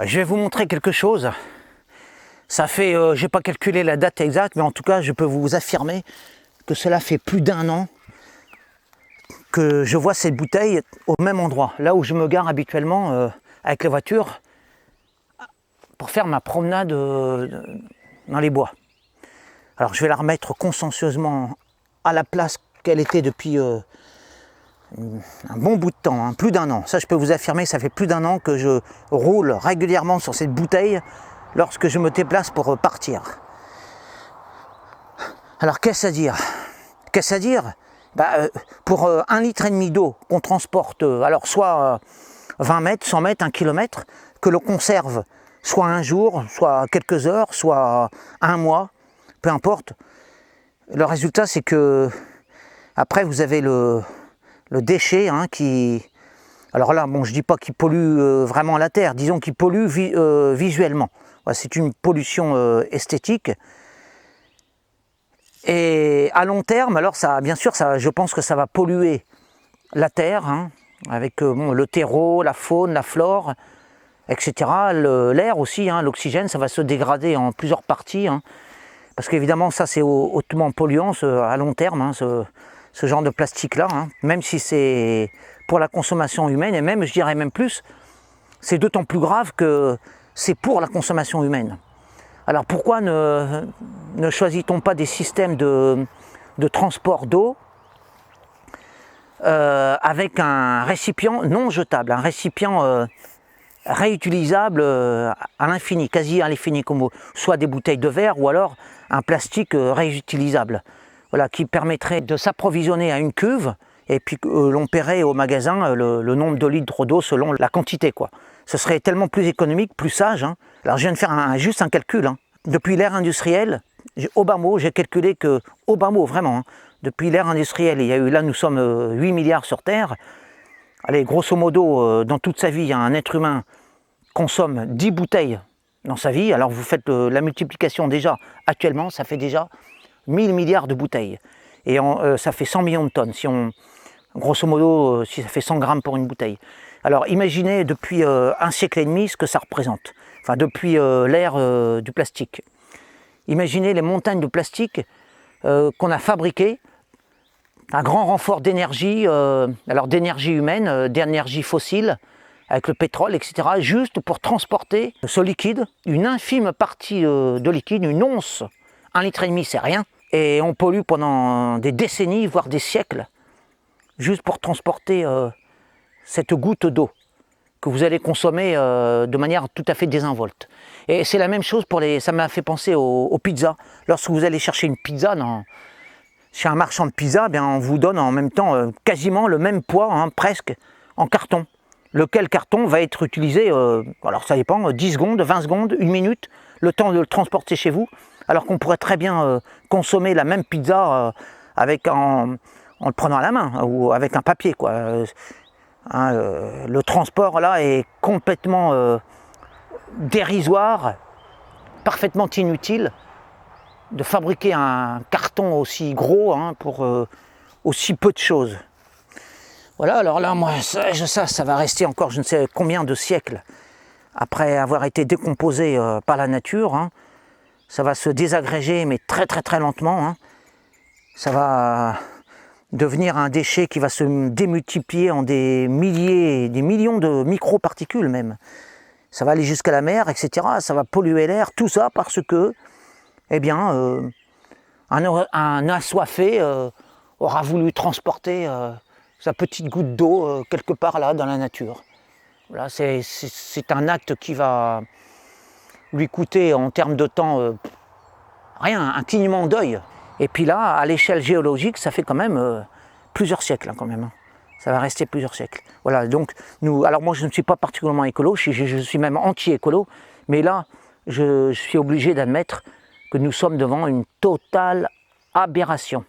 Je vais vous montrer quelque chose. Ça fait, je n'ai pas calculé la date exacte, mais en tout cas, je peux vous affirmer que cela fait plus d'1 an que je vois cette bouteille au même endroit, là où je me gare habituellement avec les voitures pour faire ma promenade dans les bois. Alors je vais la remettre consciencieusement à la place qu'elle était depuis un bon bout de temps, hein, plus d'1 an. Ça, je peux vous affirmer, ça fait plus d'1 an que je roule régulièrement sur cette bouteille lorsque je me déplace pour partir. Alors qu'est-ce à dire? Qu'est-ce à dire? Pour 1,5 litre d'eau qu'on transporte, alors soit 20 mètres, 100 mètres, 1 kilomètre, que l'on conserve soit un jour, soit quelques heures, soit un mois, peu importe. Le résultat, c'est que après vous avez le déchet qui... Alors là, bon, je ne dis pas qu'il pollue vraiment la terre, disons qu'il pollue visuellement. C'est une pollution esthétique. Et à long terme, alors ça, bien sûr, ça, je pense que ça va polluer la terre, hein, avec le terreau, la faune, la flore, etc. L'air aussi, hein, l'oxygène, ça va se dégrader en plusieurs parties, hein, parce qu'évidemment, ça c'est hautement polluant à long terme, hein, ce genre de plastique-là, hein, même si c'est pour la consommation humaine, et même, je dirais même plus, c'est d'autant plus grave que c'est pour la consommation humaine. Alors pourquoi ne choisit-on pas des systèmes de transport d'eau avec un récipient non jetable, un récipient réutilisable à l'infini, quasi à l'infini, comme soit des bouteilles de verre ou alors un plastique réutilisable, voilà, qui permettrait de s'approvisionner à une cuve et puis l'on paierait au magasin le nombre de litres d'eau selon la quantité, quoi. Ce serait tellement plus économique, plus sage, hein. Alors je viens de faire juste un calcul, hein. Depuis l'ère industrielle, au bas mot, j'ai calculé que, au bas mot vraiment, hein, depuis l'ère industrielle, il y a eu, là nous sommes 8 milliards sur Terre. Allez, grosso modo, dans toute sa vie, un être humain consomme 10 bouteilles dans sa vie. Alors vous faites la multiplication déjà, actuellement, ça fait déjà 1000 milliards de bouteilles. Et ça fait 100 millions de tonnes, si on, grosso modo, si ça fait 100 grammes pour une bouteille. Alors imaginez depuis 1 siècle et demi ce que ça représente, enfin depuis l'ère du plastique. Imaginez les montagnes de plastique qu'on a fabriquées, un grand renfort d'énergie, alors d'énergie humaine, d'énergie fossile, avec le pétrole, etc., juste pour transporter ce liquide, une infime partie de liquide, une once, 1,5 litre, c'est rien, et on pollue pendant des décennies, voire des siècles, juste pour transporter cette goutte d'eau que vous allez consommer de manière tout à fait désinvolte. Et c'est la même chose pour les... Ça m'a fait penser aux pizzas. Lorsque vous allez chercher une pizza chez un marchand de pizza, on vous donne en même temps quasiment le même poids, hein, presque, en carton. Lequel carton va être utilisé, alors ça dépend, 10 secondes, 20 secondes, 1 minute, le temps de le transporter chez vous, alors qu'on pourrait très bien consommer la même pizza en le prenant à la main, ou avec un papier, quoi. Le transport là est complètement dérisoire, parfaitement inutile de fabriquer un carton aussi gros, hein, pour aussi peu de choses. Voilà, alors là, moi, ça va rester encore je ne sais combien de siècles après avoir été décomposé par la nature, hein. Ça va se désagréger, mais très très très lentement, hein. Ça va devenir un déchet qui va se démultiplier en des milliers, des millions de microparticules même. Ça va aller jusqu'à la mer, etc. Ça va polluer l'air, tout ça parce que, eh bien, un assoiffé aura voulu transporter sa petite goutte d'eau quelque part là dans la nature. Voilà, c'est un acte qui va lui coûter en termes de temps rien, un clignement d'œil. Et puis là, à l'échelle géologique, ça fait quand même plusieurs siècles, hein, quand même. Ça va rester plusieurs siècles. Voilà, donc alors moi je ne suis pas particulièrement écolo, je suis même anti-écolo, mais là, je suis obligé d'admettre que nous sommes devant une totale aberration.